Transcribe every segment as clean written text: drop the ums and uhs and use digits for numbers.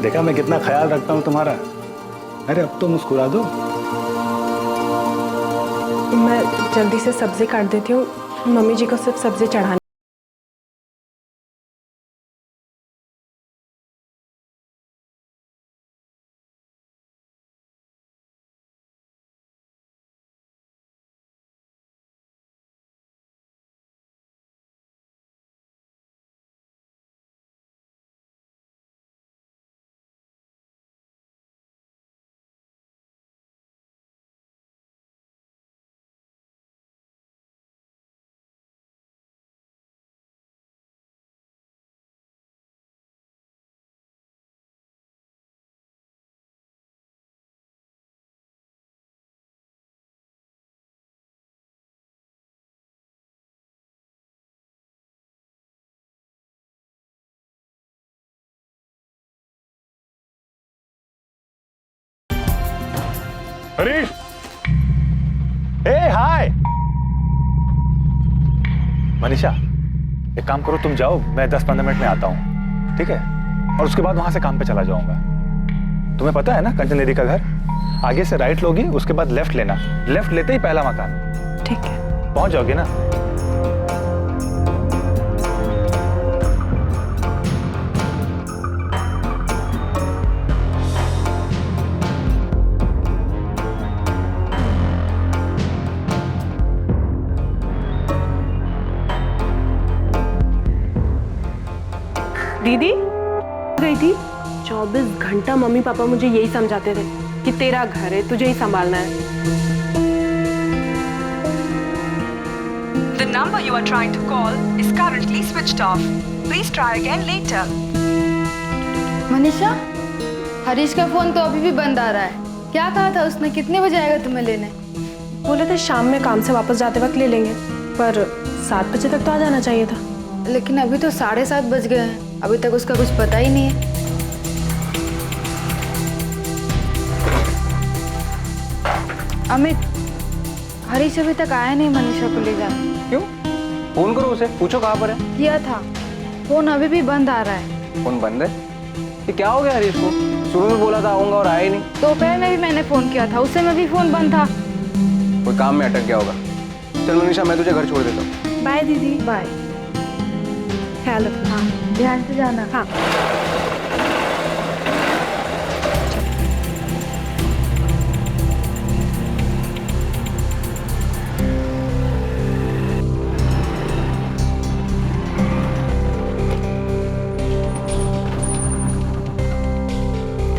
देखा मैं कितना ख्याल रखता हूँ तुम्हारा। अरे अब तो मुस्कुरा दो। मैं जल्दी से सब्जी काट देती हूँ, मम्मी जी को सिर्फ सब्जी चढ़ानी। हरीश, हे हाय। मनीषा, एक काम करो, तुम जाओ, मैं 10-15 मिनट में आता हूँ, ठीक है? और उसके बाद वहां से काम पे चला जाऊंगा। तुम्हें पता है ना कंचन दीदी का घर? आगे से राइट लोगी, उसके बाद लेफ्ट लेना, लेफ्ट लेते ही पहला मकान। ठीक है, पहुंच जाओगे ना? दीदी गई थी। 24 घंटा मम्मी पापा मुझे यही समझाते थे कि तेरा घर है, तुझे ही संभालना है। The number you are trying to call is currently switched off. Please try again later. Manisha, Harish का फोन तो अभी भी बंद आ रहा है। क्या कहा था उसने? कितने बजे आएगा तुम्हें लेने? बोले थे शाम में काम से वापस जाते वक्त ले लेंगे, पर 7 बजे तक तो आ जाना चाहिए था। लेकिन अभी तो 7:30 बज गए हैं, अभी तक उसका कुछ पता ही नहीं है। अमित, हरीश अभी तक आया नहीं मनीषा को ले जाने। क्यों? फोन करो उसे, पूछो कहाँ पर है। किया था, फोन अभी भी बंद आ रहा है। फोन बंद है? ये क्या हो गया हरीश को? शुरू में बोला था आऊंगा और आया ही नहीं। दोपहर में भी मैंने फोन किया था, उससे में भी फोन बंद था। कोई काम में अटक गया होगा। चल मनीषा, मैं तुझे घर छोड़ देता हूँ। बाय दीदी। बाय। ख्याल रखना। हाँ, ध्यान से जाना। हाँ।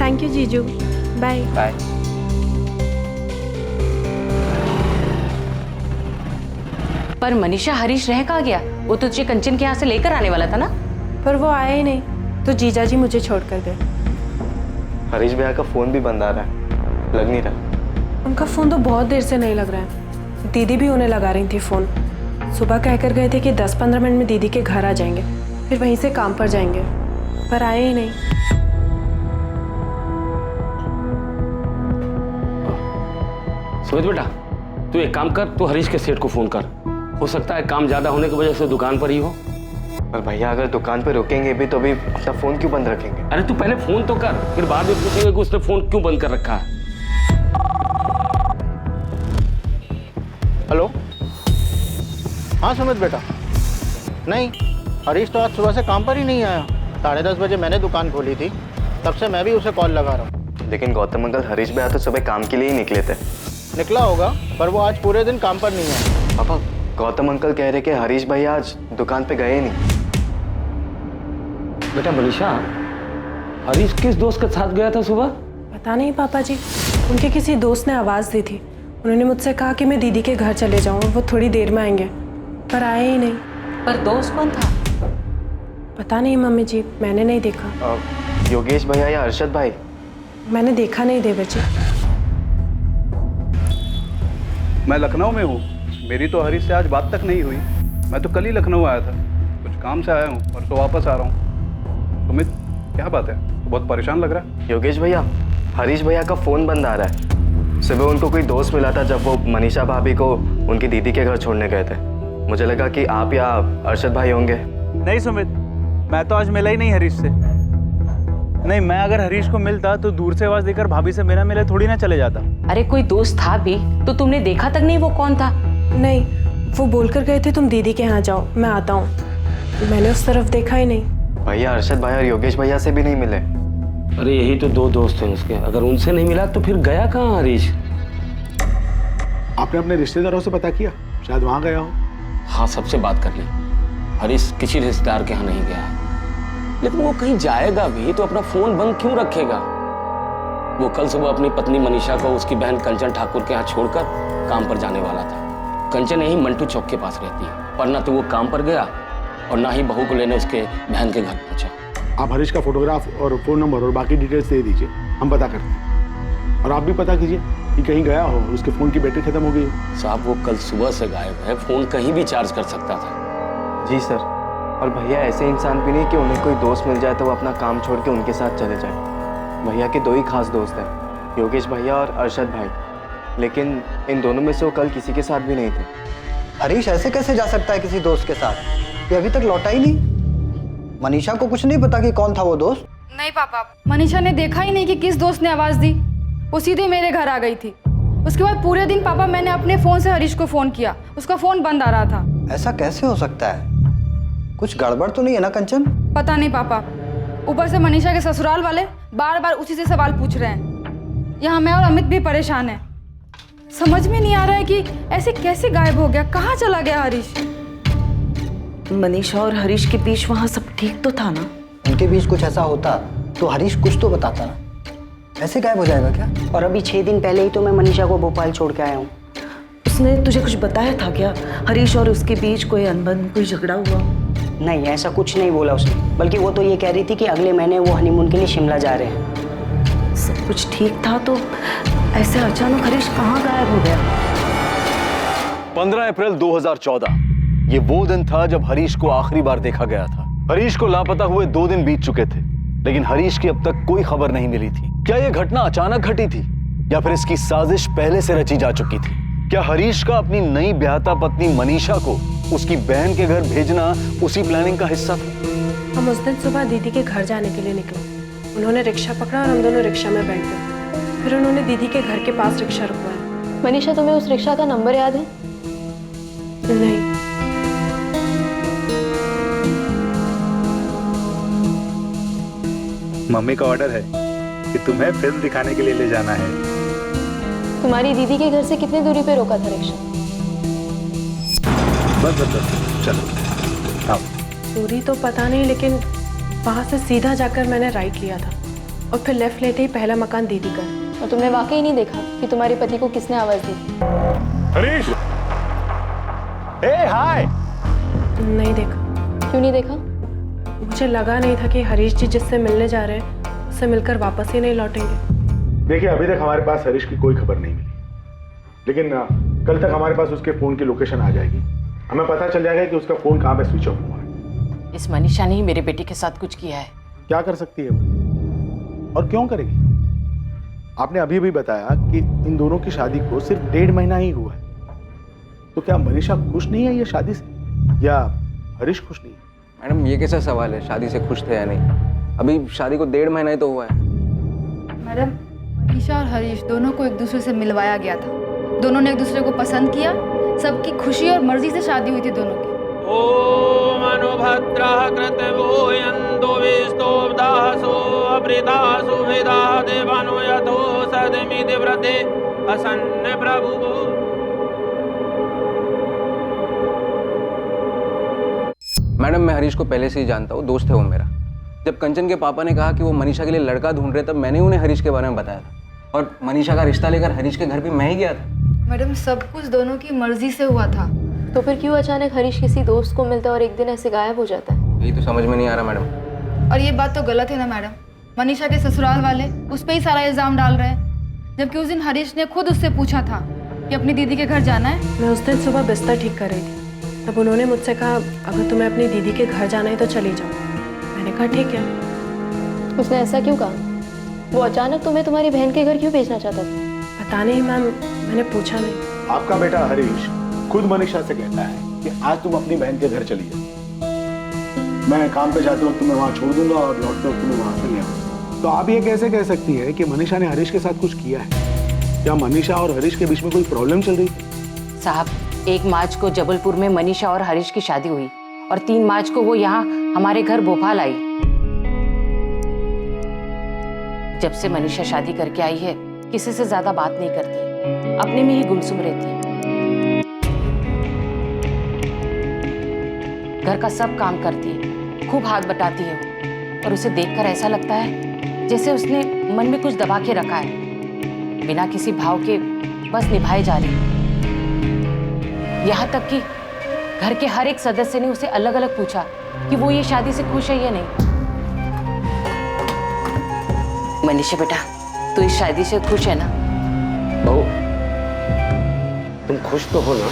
थैंक यू जीजू। Bye bye. पर मनीषा, हरीश रह कहाँ गया? वो तो तुझे कंचन के यहाँ से लेकर आने वाला था ना? पर वो आया ही नहीं, तो जीजा जी मुझे छोड़ कर गए। हरीश भैया का फोन भी बंद आ रहा है, लग नहीं रहा। उनका फोन तो बहुत देर से नहीं लग रहा है। दीदी भी उन्हें लगा रही थी फोन। सुबह कहकर गए थे कि 10-15 मिनट में दीदी के घर आ जाएंगे, फिर वहीं से काम पर जाएंगे, पर आए ही नहीं। सुमित बेटा, तू एक काम कर, तू हरीश के सेठ को फोन कर। हो सकता है काम ज्यादा होने की वजह से दुकान पर ही हो। पर भैया अगर दुकान पे रुकेंगे भी तो भी अपना फोन क्यों बंद रखेंगे? अरे तू पहले फोन तो कर, फिर बाद में पूछेंगे कि उसने फोन क्यों बंद कर रखा है। हेलो, हाँ सुमित बेटा। नहीं, हरीश तो आज सुबह से काम पर ही नहीं आया। 10:30 बजे मैंने दुकान खोली थी, तब से मैं भी उसे कॉल लगा रहा हूँ। लेकिन गौतम अंकल, हरीश भैया तो सुबह काम के लिए ही निकले थे। निकला होगा, पर वो आज पूरे दिन काम पर नहीं आया। पापा, गौतम अंकल कह रहे कि हरीश भैया आज दुकान पे गए नहीं। बेटा मनीषा, हरीश किस दोस्त के साथ गया था सुबह? पता नहीं पापा जी, उनके किसी दोस्त ने आवाज़ दी थी। उन्होंने मुझसे कहा कि मैं दीदी के घर चले जाऊँ, वो थोड़ी देर में आएंगे, पर आए ही नहीं। पर दोस्त कौन था? पता नहीं मम्मी जी, मैंने नहीं देखा। योगेश भैया या अरशद भाई? मैंने देखा नहीं देवर जी। मैं लखनऊ में हूँ, मेरी तो हरीश से आज बात तक नहीं हुई। मैं तो कल ही लखनऊ आया था, कुछ काम से आया हूँ और तो वापस आ रहा हूँ। सुमित, क्या बात है? तो बहुत परेशान लग रहा है। योगेश भैया, हरीश भैया का फ़ोन बंद आ रहा है। सुबह उनको कोई दोस्त मिला था जब वो मनीषा भाभी को उनकी दीदी के घर छोड़ने गए थे। मुझे लगा कि आप या अरशद भाई होंगे। नहीं सुमित, मैं तो आज मिला ही नहीं हरीश से। नहीं, मैं अगर हरीश को मिलता तो दूर से आवाज देकर भाभी से बिना मिले थोड़ी ना चले जाता। अरे कोई दोस्त था भी तो तुमने देखा तक नहीं वो कौन था? नहीं, वो बोलकर गए थे तुम दीदी के यहाँ जाओ, मैं आता हूँ। मैंने उस तरफ देखा ही नहीं। भैया अरशद भाई और योगेश भैया से भी नहीं मिले। अरे यही तो 2 दोस्त हैं उसके, अगर उनसे नहीं मिला तो फिर गया कहाँ हरीश? आपने अपने रिश्तेदारों से पता किया? शायद वहाँ गया हो। हाँ, सबसे बात कर ली। हरीश किसी रिश्तेदार के यहाँ नहीं गया है, लेकिन वो कहीं जाएगा भी तो अपना फोन बंद क्यों रखेगा? वो कल सुबह अपनी पत्नी मनीषा को उसकी बहन कंचन ठाकुर के यहाँ छोड़कर काम पर जाने वाला था। कंचन यही मंटू चौक के पास रहती है, पर ना तो वो काम पर गया और ना ही बहू को लेने उसके बहन के घर पहुंचा। आप हरीश का फोटोग्राफ और फोन नंबर और बाकी डिटेल्स दे दीजिए, हम पता करते हैं। और आप भी पता कीजिए कि कहीं गया हो और उसके फोन की बैटरी खत्म हो गई हो। साहब वो कल सुबह से गायब है, फोन कहीं भी चार्ज कर सकता था। जी सर। और भैया ऐसे इंसान भी नहीं कि उन्हें कोई दोस्त मिल जाए तो वो अपना काम छोड़ के उनके साथ चले जाए। भैया के 2 ही खास दोस्त हैं, योगेश भैया और अरशद भाई, लेकिन इन दोनों में से वो कल किसी के साथ भी नहीं थे। हरीश ऐसे कैसे जा सकता है किसी दोस्त के साथ? ये अभी तक लौटा ही नहीं। मनीषा को कुछ नहीं पता कि कौन था वो दोस्त? नहीं पापा, मनीषा ने देखा ही नहीं कि किस दोस्त ने आवाज़ दी। वो सीधे मेरे घर आ गई थी। उसके बाद पूरे दिन पापा मैंने अपने फ़ोन से हरीश को फ़ोन किया, उसका फ़ोन बंद आ रहा था। ऐसा कैसे हो सकता है? कुछ गड़बड़ तो नहीं है ना कंचन? पता नहीं पापा, ऊपर से मनीषा के ससुराल वाले बार बार उसी से सवाल पूछ रहे हैं। यहाँ मैं और अमित भी परेशान हैं। समझ में नहीं आ रहा है कि ऐसे कैसे गायब हो गया, कहाँ चला गया हरीश? मनीषा और हरीश के बीच वहाँ सब ठीक तो था ना? उनके बीच कुछ ऐसा होता तो हरीश कुछ तो बताता ना। ऐसे गायब हो जाएगा क्या? और अभी 6 दिन पहले ही तो मैं मनीषा को भोपाल छोड़ के आया हूँ। उसने तुझे कुछ बताया था क्या? हरीश और उसके बीच कोई अनबन, कोई झगड़ा हुआ? नहीं, ऐसा कुछ नहीं बोला उसने, बल्कि वो तो ये कह रही थी कि अगले महीने वो हनीमून के लिए शिमला जा रहे हैं। सब कुछ ठीक था तो ऐसे अचानक हरीश कहाँ गायब हो गया? 15 अप्रैल 2014 ये वो दिन था जब हरीश को आखिरी बार देखा गया था। हरीश को लापता हुए 2 दिन बीत चुके थे, लेकिन हरीश की अब तक कोई खबर नहीं मिली थी। क्या यह घटना अचानक घटी थी या फिर इसकी साजिश पहले से रची जा चुकी थी? क्या हरीश का अपनी नई ब्याहता पत्नी मनीषा को उसकी बहन के घर भेजना उसी प्लानिंग का हिस्सा था? हम उस दिन सुबह दीदी के घर जाने के लिए निकले। उन्होंने रिक्शा पकड़ा और हम दोनों रिक्शा में बैठ गए। फिर उन्होंने दीदी के घर के पास रिक्शा रुकवाया। मनीषा, तुम्हें उस रिक्शा का नंबर याद है? नहीं। मम्मी का ऑर्डर है कि तुम्हें फिल्म दिखाने के लिए ले जाना है। तुम्हारी दीदी के घर से कितनी दूरी पे रोका था रिक्शा? बस चलो। आओ। दूरी तो पता नहीं, लेकिन वहाँ से सीधा जाकर मैंने राइट लिया था और फिर लेफ्ट लेते ही पहला मकान दीदी का। और तुमने वाकई नहीं देखा कि तुम्हारे पति को किसने आवाज दी? हरीश! हाय! नहीं देखा। क्यों नहीं देखा? मुझे लगा नहीं था कि हरीश जी जिससे मिलने जा रहे हैं उससे मिलकर वापस ही नहीं लौटेंगे। देखिए, अभी तक हमारे पास हरीश की कोई खबर नहीं मिली, लेकिन कल तक हमारे पास उसके फोन की लोकेशन आ जाएगी। हमें पता चल जाएगा कि उसका फोन कहाँ पे स्विच ऑफ हुआ है। इस मनीषा ने ही मेरे बेटे के साथ कुछ किया है। क्या कर सकती है वो और क्यों करेगी? आपने अभी भी बताया कि इन दोनों की शादी को सिर्फ 1.5 महीना ही हुआ है, तो क्या मनीषा खुश नहीं है ये शादी से, या हरीश खुश नहीं है? मैडम, ये कैसा सवाल है? शादी से खुश थे या नहीं? अभी शादी को 1.5 महीना ही तो हुआ है। मैडम, मनीषा और हरीश दोनों को एक दूसरे से मिलवाया गया था। दोनों ने एक दूसरे को पसंद किया, सबकी खुशी और मर्जी से शादी हुई थी दोनों की। ओम अनुभद्रः कृतवोयन्तो विस्तोब्दासो अमृतासु वेदा देवानो यथो सदमिति व्रते असन्न प्रभुवो। मैडम, मैं हरीश को पहले से ही जानता हूँ, दोस्त है वो मेरा। जब कंचन के पापा ने कहा कि वो मनीषा के लिए लड़का ढूंढ रहे, तब मैंने उन्हें हरीश के बारे में बताया था, और मनीषा का रिश्ता लेकर हरीश के घर भी मैं ही गया था। मैडम, सब कुछ दोनों की मर्जी से हुआ था। तो फिर क्यों अचानक हरीश किसी दोस्त को मिलता है और एक दिन ऐसे गायब हो जाता है? यही तो समझ में नहीं आ रहा मैडम। और ये बात तो गलत है ना मैडम। मनीषा के ससुराल वाले उस पर ही सारा इल्ज़ाम डाल रहे हैं, जबकि उस दिन हरीश ने खुद उससे पूछा था कि अपनी दीदी के घर जाना है। मैं उस दिन सुबह बिस्तर ठीक कर रही थी, तब उन्होंने मुझसे कहा अगर तुम्हें अपनी दीदी के घर जाना है तो चली जाओ। मैंने कहा ठीक है। उसने ऐसा क्यों कहा? वो अचानक तुम्हें तुम्हारी बहन के घर क्यों भेजना चाहता था? पता नहीं मैम, मैंने पूछा नहीं। आपका बेटा हरीश खुद मनीषा से कहता है कि आज तुम अपनी बहन के घर चली जाओ, मैं काम पे जाते वक्त तुम्हें वहां छोड़ दूंगा और लौटते वक्त तुम्हें वहां से ले आऊंगा। तो आप ये कैसे कह सकती है कि मनीषा ने हरीश के साथ कुछ किया है? क्या मनीषा और हरीश के बीच में कोई प्रॉब्लम चल रही थी? साहब, 1 मार्च को जबलपुर में मनीषा और हरीश की शादी हुई और 3 मार्च को वो यहाँ हमारे घर भोपाल आई। जब से मनीषा शादी करके आई है, किसी से ज्यादा बात नहीं करती, अपने में ही गुमसुम रहती है। घर का सब काम करती है, खूब हाथ बटाती है वो, और उसे देखकर ऐसा लगता है जैसे उसने मन में कुछ दबा के रखा है, बिना किसी भाव के बस निभाए जा रही है। यहाँ तक कि घर के हर एक सदस्य ने उसे अलग अलग पूछा कि वो ये शादी से खुश है या नहीं। मनीषा बेटा, तू इस शादी से खुश है ना? बहू, तुम खुश तो हो ना?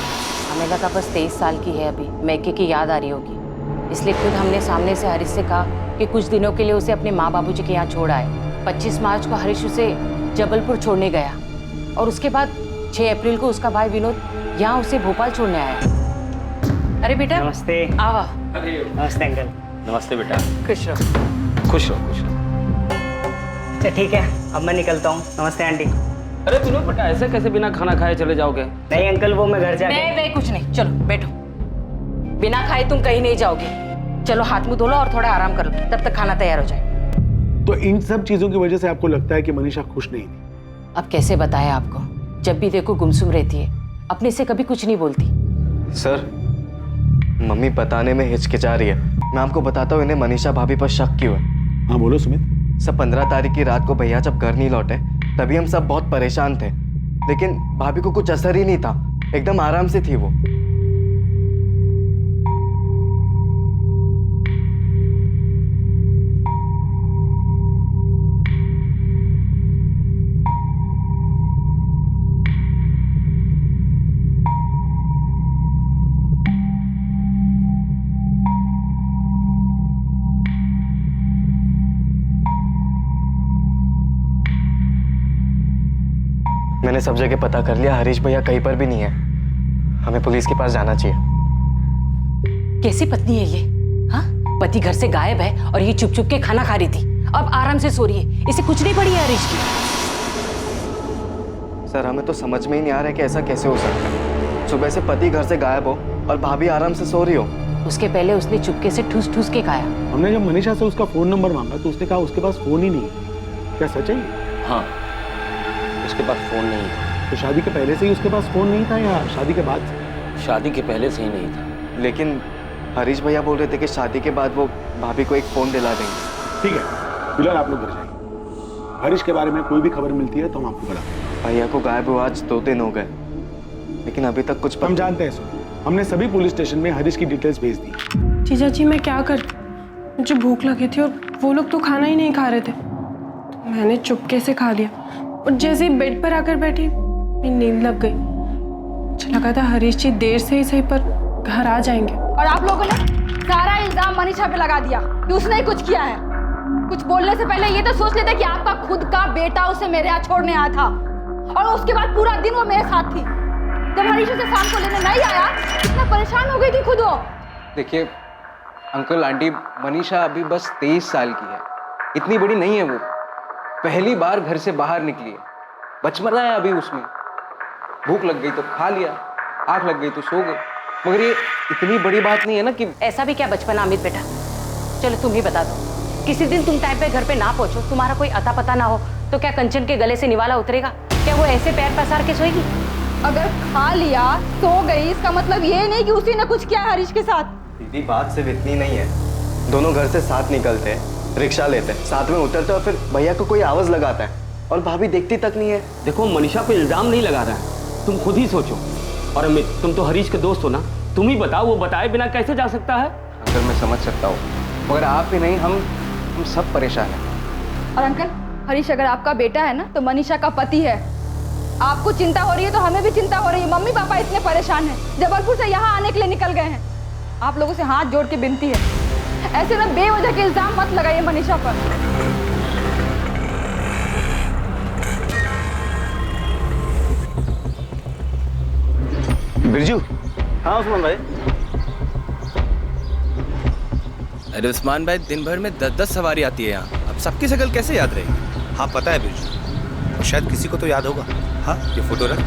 हमें लगा बस 23 साल की है अभी, मैके की याद आ रही होगी, इसलिए खुद हमने सामने से हरीश से कहा कि कुछ दिनों के लिए उसे अपने माँ बाबूजी के यहाँ छोड़ आए। 25 मार्च को हरीश उसे जबलपुर छोड़ने गया और उसके बाद 6 अप्रैल को उसका भाई विनोद यहाँ उसे भोपाल छोड़ने आया। अरे बेटा, नमस्ते। आवा। नमस्ते अंकल। नमस्ते बेटा। खुश रहो। खुश रहो, खुश रहो। अच्छा ठीक है, अब मैं निकलता हूँ। नमस्ते आंटी। अरे विनोद बेटा, ऐसे कैसे बिना खाना खाए चले जाओगे? नहीं अंकल, वो मैं घर जाके। नहीं कुछ नहीं, चलो बैठो। बिना खाए तुम कहीं नहीं जाओगे। चलो हाथ मुंह धो लो और थोड़ा आराम कर लो, तब तक खाना तैयार हो जाए। तो इन सब चीजों की वजह से आपको लगता है कि मनीषा खुश नहीं थी? अब कैसे बताया आपको, जब भी देखो गुमसुम रहती है, अपने से कभी कुछ नहीं बोलती। सर, मम्मी बताने में हिचकिचा रही है। मैं आपको बताता हूँ इन्हें मनीषा भाभी पर शक क्यों है। हाँ बोलो सुमित। सब 15 तारीख की रात को भैया जब घर नहीं लौटे, तभी हम सब बहुत परेशान थे, लेकिन भाभी को कुछ असर ही नहीं था, एकदम आराम से थी वो। मैंने सब जगह पता कर लिया, हरीश भैया कहीं पर भी नहीं है। हमें पुलिस के पास जाना चाहिए। कैसी पत्नी है ये? हाँ, पति घर से गायब है और ये चुप चुप के खाना खा रही थी, अब आराम से सो रही है। इसे कुछ नहीं पड़ी है हरीश की। सर, हमें तो समझ में ही नहीं आ रहा है कि ऐसा कैसे हो सकता है। सुबह से पति घर से गायब हो और भाभी आराम से सो रही हो। उसके पहले उसने चुपके से ठूस ठूस के खाया। हमने जब मनीषा से उसका फोन नंबर मांगा तो उसने कहा उसके पास फोन ही नहीं है। क्या सच है ये? हाँ, उसके पास फोन नहीं है। तो शादी के पहले से ही उसके पास फोन नहीं था या शादी के बाद? शादी के पहले से ही नहीं था। लेकिन हरीश भैया बोल रहे थे कि शादी के बाद वो भाभी को एक फोन दिला देंगे। ठीक है, फिलहाल आप लोग घर जाइए। हरीश के बारे में कोई भी खबर मिलती है तो हम आपको बताते हैं। भैया को गायब हुआ आज 2 दिन हो गए, लेकिन अभी तक कुछ हम जानते हैं सर। हमने सभी पुलिस स्टेशन में हरीश की डिटेल्स भेज दी। जीजा जी, मैं क्या कर, मुझे भूख लगी थी और वो लोग तो खाना ही नहीं खा रहे थे, तो मैंने चुपके से खा लिया और जैसे ही बेड पर आकर बैठी मेरी नींद लग गई। मुझे लगा था हरीश जी देर से ही सही पर घर आ जाएंगे। और आप लोगों ने सारा इल्जाम मनीषा पे लगा दिया कि उसने ही कुछ किया है। कुछ बोलने से पहले ये तो सोच लेते कि आपका खुद का बेटा उसे मेरे यहाँ छोड़ने आया था और उसके बाद पूरा दिन वो मेरे साथ थी। जब हरीश उसे शाम को लेने नहीं आया, कितना परेशान हो गई थी खुद वो। देखिए अंकल आंटी, मनीषा अभी बस 23 साल की है, इतनी बड़ी नहीं है वो। पहली बार घर से बाहर निकली है, बचपना है अभी उसमें। भूख लग गई तो खा लिया, आंख लग गई तो सो गए, मगर ये इतनी बड़ी बात नहीं है ना कि। ऐसा भी क्या बचपना अमित बेटा? चलो तुम ही बता दो, किसी दिन तुम टाइम पे घर पे ना पहुंचो, तुम्हारा कोई अता पता ना हो, तो क्या कंचन के गले से निवाला उतरेगा? क्या वो ऐसे पैर पसार के सोएगी? अगर खा लिया, सो गई, इसका मतलब ये नहीं कि उसी ने कुछ किया हरीश के साथ। दीदी, बात सिर्फ इतनी नहीं है। दोनों घर से साथ निकलते हैं, रिक्शा लेते हैं, साथ में उतरते और फिर भैया को कोई आवाज लगाता है और भाभी देखती तक नहीं है। देखो, मनीषा पे इल्जाम नहीं लगा रहा है, तुम खुद ही सोचो। और अमित, तुम तो हरीश के दोस्त हो ना, तुम ही बताओ वो बताए बिना कैसे जा सकता है? अंकल मैं समझ सकता हूँ, मगर आप ही नहीं, हम सब परेशान हैं। और अंकल, हरीश अगर आपका बेटा है ना तो मनीषा का पति है। आपको चिंता हो रही है तो हमें भी चिंता हो रही है। मम्मी पापा इतने परेशान हैं, जबलपुर से यहाँ आने के लिए निकल गए हैं। आप लोगों से हाथ जोड़ के विनती है, ऐसे ना बेवजह के इल्जाम मत लगाइए मनीषा पर। बिरजू। हाँ उस्मान भाई। अरे उस्मान भाई, दिन भर में 10-10 सवारी आती है यहाँ, सबकी शक्ल कैसे याद रहेगी? हाँ पता है बिरजू, और शायद किसी को तो याद होगा। हाँ ये फोटो रख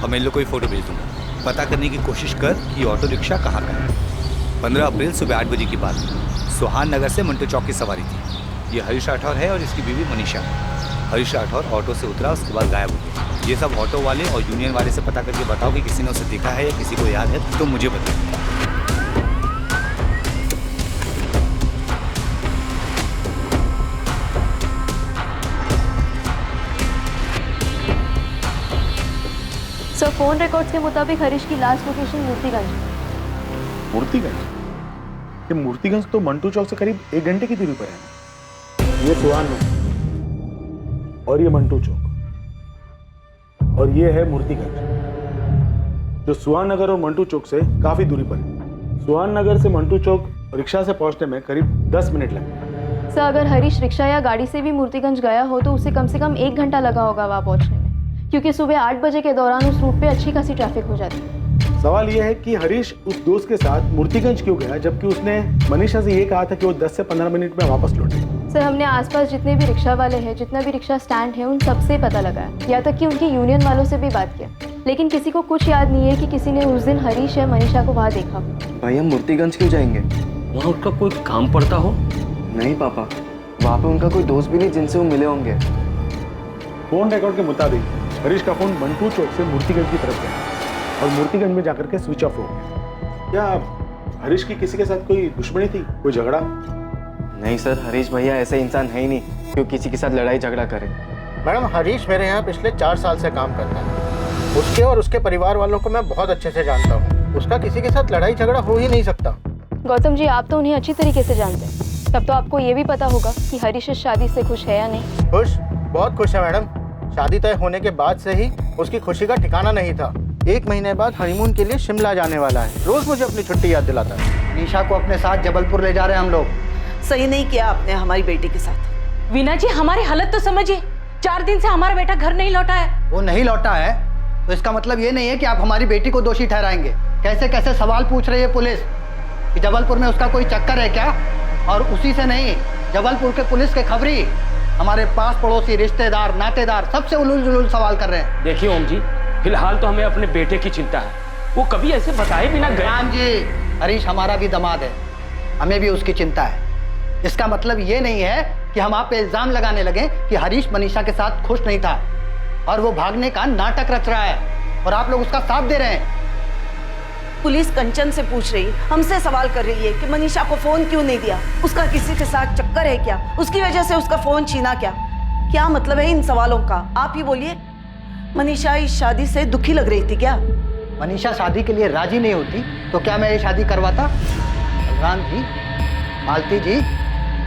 और मैं इन लोग को ये फोटो भेज दूंगा। पता करने की कोशिश कर कि ऑटो रिक्शा कहाँ का है। 15 अप्रैल सुबह 8 बजे की बात है। सुहान नगर से मंटू चौक की सवारी थी। ये हरीश राठौर है और इसकी बीवी मनीषा। हरीश राठौर ऑटो से उतरा, उसके बाद गायब हो गया। ये सब ऑटो वाले और यूनियन वाले से पता करके बताओ कि किसी ने उसे देखा है या किसी को याद है तो मुझे बताओ। सर फोन रिकॉर्ड्स के मुताबिक हरीश की लास्ट लोकेशन मूर्तिगंज। मूर्तिगंज? ये मूर्तिगंज तो मंटू चौक से करीब 1 घंटे की दूरी पर है। ये सुहान नगर और ये मंटू चौक और ये है मूर्तिगंज, जो सुहान नगर और मंटू चौक से काफी दूरी पर है। सुहान नगर से मंटू चौक रिक्शा से पहुंचने में करीब 10 मिनट लगते। सर अगर हरीश रिक्शा या गाड़ी से भी मूर्तिगंज गया हो तो उसे कम से कम 1 घंटा लगा होगा वहां पहुंचने में, क्योंकि सुबह 8 बजे के दौरान उस रूट पे अच्छी खासी ट्रैफिक हो जाती है। सवाल यह है कि हरीश उस दोस्त के साथ मूर्तिगंज क्यों गया, जबकि उसने मनीषा से ये कहा था कि वो 10 से 15 मिनट में वापस लौटे। सर हमने आसपास जितने भी रिक्शा वाले हैं, जितना भी रिक्शा स्टैंड है, उन सबसे पता लगाया, यहाँ तक कि उनकी यूनियन वालों से भी बात किया, लेकिन किसी को कुछ याद नहीं है कि किसी ने उस दिन हरीश या मनीषा को वहाँ देखा। भाई हम मूर्तिगंज क्यों जाएंगे? वहाँ उनका कोई काम पड़ता हो? नहीं पापा, वहाँ पे उनका कोई दोस्त भी नहीं जिनसे वो मिले होंगे। फोन रिकॉर्ड के मुताबिक हरीश का फोन मंटू चौक से मूर्तिगंज की तरफ गया और मूर्तिगंज में जाकर के स्विच ऑफ हो गया। क्या हरीश की किसी के साथ कोई दुश्मनी थी, कोई झगड़ा? नहीं सर, हरीश भैया ऐसा इंसान है ही नहीं क्यों किसी के साथ लड़ाई झगड़ा करे। मैडम हरीश मेरे यहाँ पिछले 4 साल से काम करता है। उसके और उसके परिवार वालों को मैं बहुत अच्छे से जानता हूँ। उसका किसी के साथ लड़ाई झगड़ा हो ही नहीं सकता। गौतम जी आप तो उन्हें अच्छी तरीके से जानते हैं, तब तो आपको ये भी पता होगा कि हरीश इस शादी से खुश है या नहीं। खुश? बहुत खुश है मैडम। शादी तय होने के बाद से ही उसकी खुशी का ठिकाना नहीं था। 1 महीने बाद हनीमून के लिए शिमला जाने वाला है। रोज मुझे अपनी छुट्टी याद दिलाता है। निशा को अपने साथ जबलपुर ले जा रहे हैं हम लोग। सही नहीं किया आपने हमारी बेटी के साथ। वीना जी हमारी हालत तो समझिए, 4 दिन से हमारा बेटा घर नहीं लौटा है। वो नहीं लौटा है तो इसका मतलब ये नहीं है कि आप हमारी बेटी को दोषी ठहराएंगे। कैसे कैसे सवाल पूछ रही है पुलिस कि जबलपुर में उसका कोई चक्कर है क्या? और उसी से नहीं, जबलपुर के पुलिस के खबरी हमारे पास पड़ोसी रिश्तेदार नातेदार सबसे उलूल जुलूल सवाल कर रहे हैं। देखिए ओम जी, फिलहाल तो हमें अपने बेटे की चिंता है। वो कभी ऐसे बताए बिना गए। राम जी, हरीश हमारा भी दामाद है, हमें भी उसकी चिंता है। इसका मतलब ये नहीं है कि हम आप पे इल्जाम लगाने लगे कि हरीश मनीषा के साथ खुश नहीं था और वो भागने का नाटक रच रहा है और आप लोग उसका साथ दे रहे हैं। पुलिस कंचन से पूछ रही, हमसे सवाल कर रही है कि मनीषा को फोन क्यों नहीं दिया, उसका किसी के साथ चक्कर है क्या, उसकी वजह से उसका फोन छीना क्या? क्या मतलब है इन सवालों का? आप ही बोलिए। मनीषा इस शादी से दुखी लग रही थी क्या? मनीषा शादी के लिए राजी नहीं होती तो क्या मैं ये शादी करवाता? बलराम जी, मालती जी,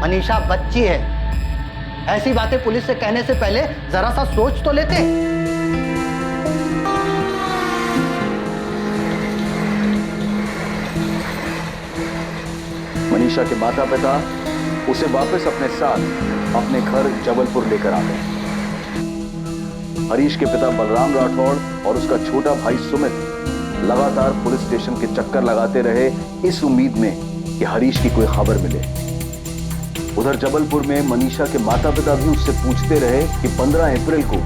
मनीषा बच्ची है। ऐसी बातें पुलिस से कहने से पहले जरा सा सोच तो लेते। मनीषा के माता पिता उसे वापस अपने साथ अपने घर जबलपुर लेकर आ गए। हरीश के पिता बलराम राठौड़ और उसका छोटा भाई सुमित लगातार पुलिस स्टेशन के चक्कर लगाते रहे इस उम्मीद में कि हरीश की कोई खबर मिले। उधर जबलपुर में मनीषा के माता पिता भी उससे पूछते रहे कि 15 अप्रैल को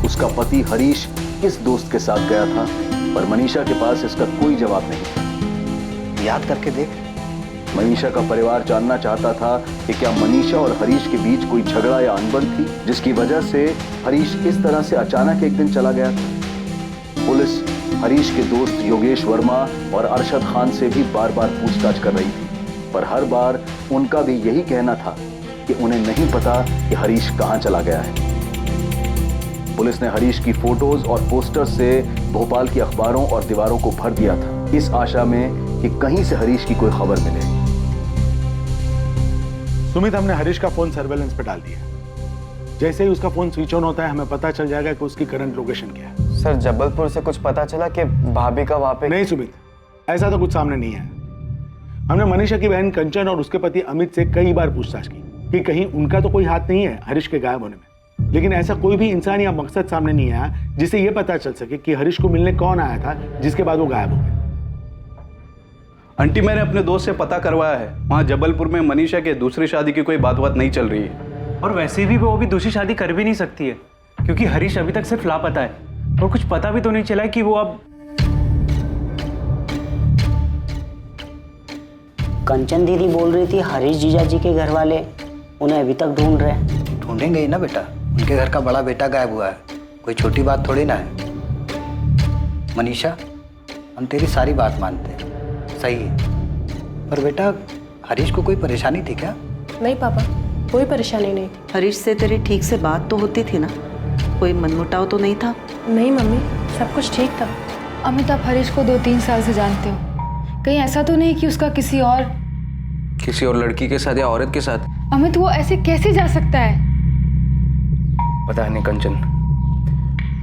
उसका पति हरीश किस दोस्त के साथ गया था, पर मनीषा के पास इसका कोई जवाब नहीं था। याद करके देख। मनीषा का परिवार जानना चाहता था कि क्या मनीषा और हरीश के बीच कोई झगड़ा या अनबन थी जिसकी वजह से हरीश इस तरह से अचानक एक दिन चला गया था। पुलिस हरीश के दोस्त योगेश वर्मा और अरशद खान से भी बार बार पूछताछ कर रही थी, पर हर बार उनका भी यही कहना था कि उन्हें नहीं पता कि हरीश कहां चला गया है। पुलिस ने हरीश की फोटोज और पोस्टर्स से भोपाल की अखबारों और दीवारों को भर दिया था, इस आशा में कि कहीं से हरीश की कोई खबर मिले। सुमित, हमने हरीश का फोन सर्वेलेंस पे डाल दिया। जैसे ही उसका फोन स्विच ऑन होता है हमें पता चल जाएगा कि उसकी करंट लोकेशन क्या है। सर जबलपुर से कुछ पता चला कि भाभी का वहां पे? नहीं सुमित, ऐसा तो कुछ सामने नहीं है। हमने मनीषा की बहन कंचन और उसके पति अमित से कई बार पूछताछ की कि कहीं उनका तो कोई हाथ नहीं है हरीश के गायब होने में, लेकिन ऐसा कोई भी इंसान या मकसद सामने नहीं आया जिससे यह पता चल सके कि हरीश को मिलने कौन आया था जिसके बाद वो गायब हो गए। आंटी, मैंने अपने दोस्त से पता करवाया है, वहाँ जबलपुर में मनीषा के दूसरी शादी की कोई बात नहीं चल रही है। और वैसे भी वो अभी दूसरी शादी कर भी नहीं सकती है, क्योंकि हरीश अभी तक सिर्फ लापता है और कुछ पता भी तो नहीं चला है कि वो अब। कंचन दीदी बोल रही थी हरीश जीजा जी के घर वाले उन्हें अभी तक ढूंढ रहे हैं। ढूंढेंगे ही ना बेटा, उनके घर का बड़ा बेटा गायब हुआ है, कोई छोटी बात थोड़ी ना है। मनीषा, हम तेरी सारी बात मानते हैं, सही है, पर बेटा हरीश को कोई परेशानी थी क्या? नहीं पापा, कोई परेशानी नहीं थी। हरीश से तेरी ठीक से बात तो होती थी ना, कोई मनमुटाव तो नहीं था? नहीं मम्मी, सब कुछ ठीक था। अमित, आप हरीश को 2-3 साल से जानते हो, कहीं ऐसा तो नहीं कि उसका किसी और लड़की के साथ या औरत के साथ? अमित, वो ऐसे कैसे जा सकता है? पता नहीं कंचन,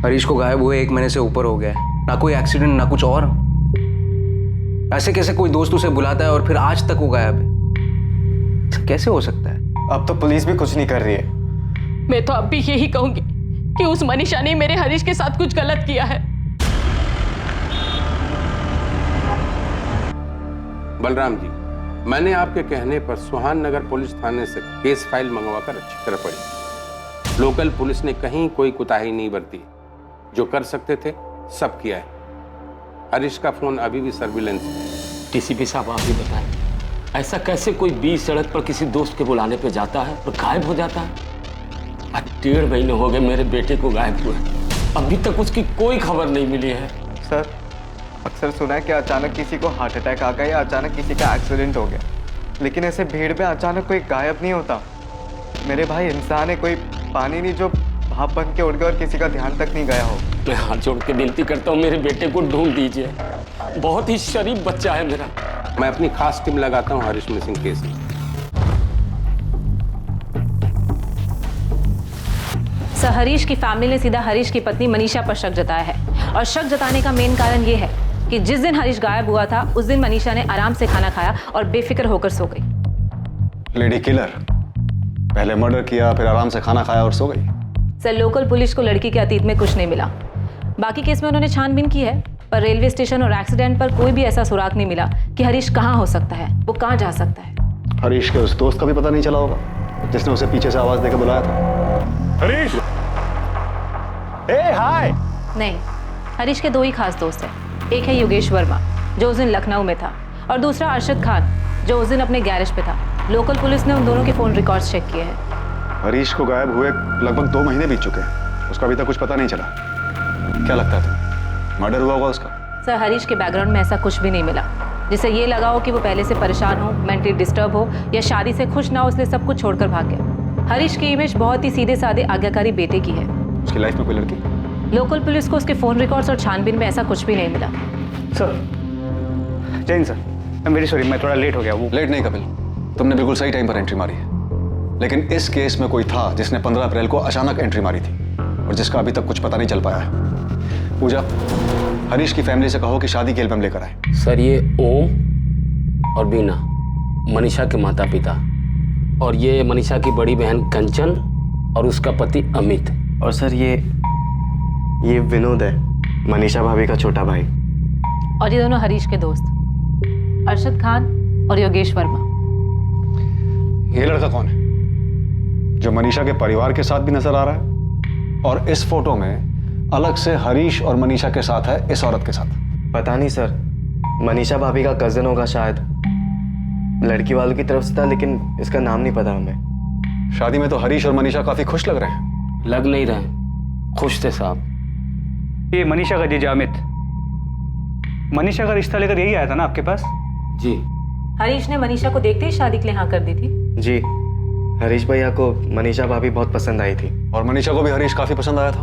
हरीश को गायब हुए 1 महीने से ऊपर हो गया है, ना कोई एक्सीडेंट ना कुछ और। ऐसे कैसे कोई दोस्त उसे बुलाता है और फिर आज तक वो गायब है? कैसे हो सकता है? अब तो पुलिस भी कुछ नहीं कर रही है। मैं तो अब भी यही कहूंगी कि उस मनीषा ने मेरे हरीश के साथ कुछ गलत किया है। बलराम जी, मैंने आपके कहने पर सुहान नगर पुलिस थाने से केस फाइल मंगवाकर अच्छी तरह पढ़ी। लोकल पुलिस ने कहीं कोई कुताही नहीं बरती, जो कर सकते थे सब किया है। हरीश का फोन अभी भी सर्विलेंस में। टीसीपी साहब, आप ही बताएं, ऐसा कैसे कोई 20 सड़क पर किसी दोस्त के बुलाने पे जाता है और गायब हो जाता है? आज 1.5 महीने हो गए मेरे बेटे को गायब हुए, अभी तक उसकी कोई खबर नहीं मिली है। सर, अक्सर सुना है कि अचानक किसी को हार्ट अटैक आ गया या अचानक किसी का एक्सीडेंट हो गया, लेकिन ऐसे भीड़ में अचानक कोई गायब नहीं होता। मेरे भाई इंसान है, कोई पानी नहीं जो भाप बन के उड़ गया और किसी का ध्यान तक नहीं गया हो। मैं हाथ जोड़ के विनती करता हूँ, मेरे बेटे को ढूंढ दीजिए, बहुत ही शरीफ बच्चा है मेरा। मैं अपनी खास टीम लगाता हूँ हरीश मिसिंग केस में। सर, हरीश की फैमिली ने सीधा हरीश की पत्नी मनीषा पर शक जताया है, और शक जताने का मेन कारण ये है कि जिस दिन हरीश गायब हुआ था उस दिन मनीषा ने आराम से खाना खाया और बेफिक्र होकर सो गई। लेडी किलर, पहले मर्डर किया, फिर आराम से खाना खाया और सो गई। सर, लोकल पुलिस को लड़की के अतीत में कुछ नहीं मिला। बाकी केस में उन्होंने छानबीन की है, पर रेलवे स्टेशन और एक्सीडेंट पर कोई भी ऐसा सुराग नहीं मिला कि हरीश कहाँ हो सकता है, वो कहाँ जा सकता है। हरीश के उस दोस्त का भी पता नहीं चला होगा जिसने उसे पीछे से आवाज देकर बुलाया था। हरीश, ए हाय। नहीं, हरीश के 2 ही खास दोस्त हैं। एक है योगेश वर्मा, जो उस दिन लखनऊ में था, और दूसरा अरशद खान, जो उस दिन अपने गैरेज पे था। लोकल पुलिस ने उन दोनों के फोन रिकॉर्ड्स चेक किए हैं। हरीश को गायब हुए लगभग 2 महीने बीत चुके हैं, उसका अभी तक कुछ पता नहीं चला। क्या लगता है तुम्हें, मर्डर हुआ होगा उसका? सर, हरीश के बैकग्राउंड में ऐसा कुछ भी नहीं मिला जिससे ये लगा हो कि वो पहले से परेशान हो, मेंटली डिस्टर्ब हो या शादी से खुश ना हो, इसलिए सब कुछ छोड़कर भाग गया। हरीश की इमेज बहुत ही सीधे साधे आज्ञाकारी बेटे की है। उसकी लाइफ में कोई लड़की? लोकल पुलिस को उसके फोन रिकॉर्ड्स और छानबीन में ऐसा कुछ भी नहीं मिला। Sir, Jain sir, I am very sorry, मैं थोड़ा लेट हो गया। वो लेट नहीं कपिल, तुमने बिल्कुल सही टाइम पर एंट्री मारी है, लेकिन इस केस में कोई था जिसने 15 अप्रैल को अचानक एंट्री मारी थी और जिसका अभी तक कुछ पता नहीं चल पाया है। पूजा, हरीश की फैमिली से कहो कि शादी के एल्बम लेकर आए। सर, ये ओम और बीना मनीषा के माता पिता, और ये मनीषा की बड़ी बहन कंचन और उसका पति अमित। और सर, ये विनोद है, मनीषा भाभी का छोटा भाई। और ये दोनों हरीश के दोस्त, अरशद खान और योगेश वर्मा। ये लड़का कौन है जो मनीषा के परिवार के साथ भी नजर आ रहा है और इस फोटो में अलग से हरीश और मनीषा के साथ है इस औरत के साथ? पता नहीं सर, मनीषा भाभी का कजन होगा शायद, लड़की वालों की तरफ से था, लेकिन इसका नाम नहीं पता हमें। शादी में तो हरीश और मनीषा काफी खुश लग रहे हैं। लग नहीं रहे, खुश थे साहब। ये मनीषा का जीजा अमित, मनीषा का रिश्ता लेकर यही आया था ना आपके पास? जी। हरीश ने मनीषा को देखते ही शादी के लिए हाँ कर दी थी। जी, हरीश भैया को मनीषा भाभी बहुत पसंद आई थी। और मनीषा को भी हरीश काफी पसंद आया था?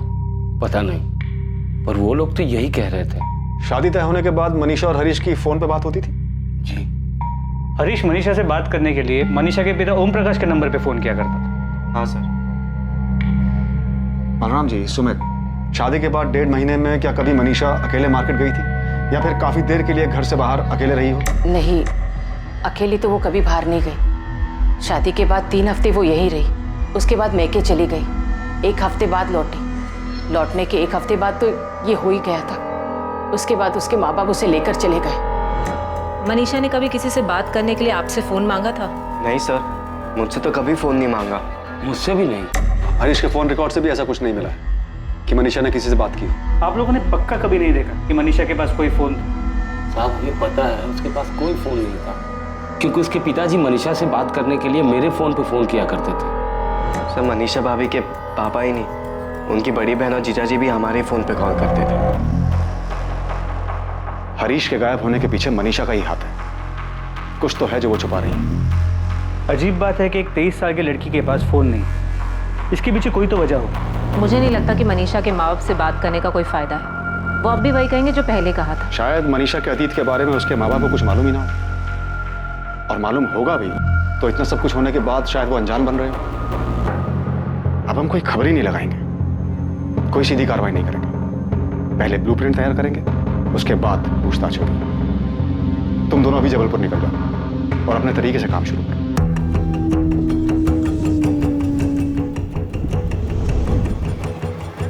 पता नहीं, पर वो लोग तो यही कह रहे थे। शादी तय होने के बाद मनीषा और हरीश की फोन पे बात होती थी? जी। हरीश मनीषा से बात करने के लिए मनीषा के पिता ओम प्रकाश के नंबर पे फोन किया करता था। हाँ सर। बलराम जी, सुमित, शादी के बाद 1.5 महीने में क्या कभी मनीषा अकेले मार्केट गई थी या फिर काफी देर के लिए घर से बाहर अकेले रही हो? नहीं, अकेली तो वो कभी बाहर नहीं गई। शादी के बाद 3 हफ्ते वो यहीं रही, उसके बाद मैके चली गई। 1 हफ्ते बाद लौटी। लौटने के 1 हफ्ते बाद तो ये हो ही गया था। उसके बाद उसके माँ बाप उसे लेकर चले गए। मनीषा ने कभी किसी से बात करने के लिए आपसे फोन मांगा था? नहीं सर, मुझसे तो कभी फोन नहीं मांगा। मुझसे भी नहीं। हरीश के फोन रिकॉर्ड से भी ऐसा कुछ नहीं मिला है कि मनीषा ने किसी से बात की। आप लोगों ने पक्का कभी नहीं देखा कि मनीषा के पास कोई फोन था? साहब हमें पता है उसके पास कोई फोन नहीं था, क्योंकि उसके पिताजी मनीषा से बात करने के लिए मेरे फोन पे फोन किया करते थे। सर मनीषा भाभी के पापा ही नहीं, उनकी बड़ी बहन और जीजाजी भी हमारे फोन पे कॉल करते थे। हरीश के गायब होने के पीछे मनीषा का ही हाथ है। कुछ तो है जो वो छुपा रही है। अजीब बात है कि एक 23 साल की लड़की के पास फोन नहीं, इसके पीछे कोई तो वजह हो। मुझे नहीं लगता कि मनीषा के माँ बाप से बात करने का कोई फायदा है। वो अब भी वही कहेंगे जो पहले कहा था। शायद मनीषा के अतीत के बारे में उसके माँ बाप को कुछ मालूम ही ना हो, और मालूम होगा भी तो इतना सब कुछ होने के बाद शायद वो अनजान बन रहे हो। अब हम कोई खबर ही नहीं लगाएंगे, कोई सीधी कार्रवाई नहीं करेंगे। पहले ब्लूप्रिंट तैयार करेंगे, उसके बाद पूछताछ होगी। तुम दोनों अभी जबलपुर निकल जाओ और अपने तरीके से काम शुरू करो।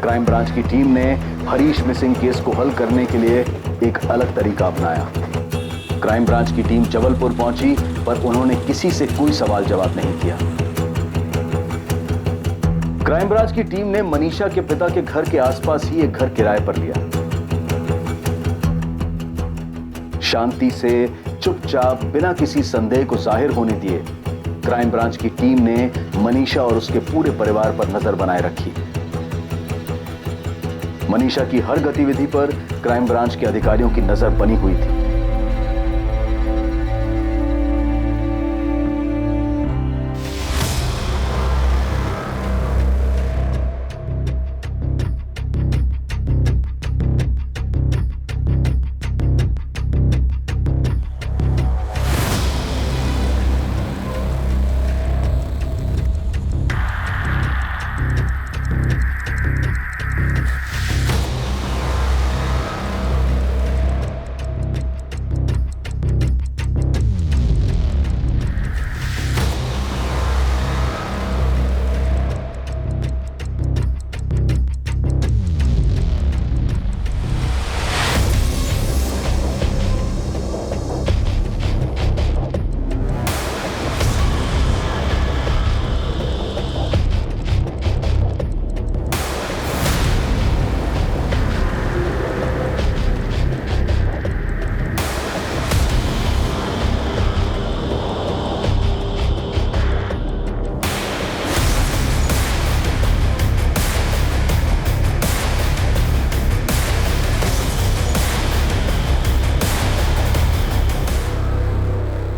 क्राइम ब्रांच की टीम ने हरीश मिसिंग केस को हल करने के लिए एक अलग तरीका अपनाया। क्राइम ब्रांच की टीम जबलपुर पहुंची, पर उन्होंने किसी से कोई सवाल जवाब नहीं किया। क्राइम ब्रांच की टीम ने मनीषा के पिता के घर के आसपास ही एक घर किराए पर लिया। शांति से, चुपचाप, बिना किसी संदेह को जाहिर होने दिए, क्राइम ब्रांच की टीम ने मनीषा और उसके पूरे परिवार पर नजर बनाए रखी। मनीषा की हर गतिविधि पर क्राइम ब्रांच के अधिकारियों की नजर बनी हुई थी।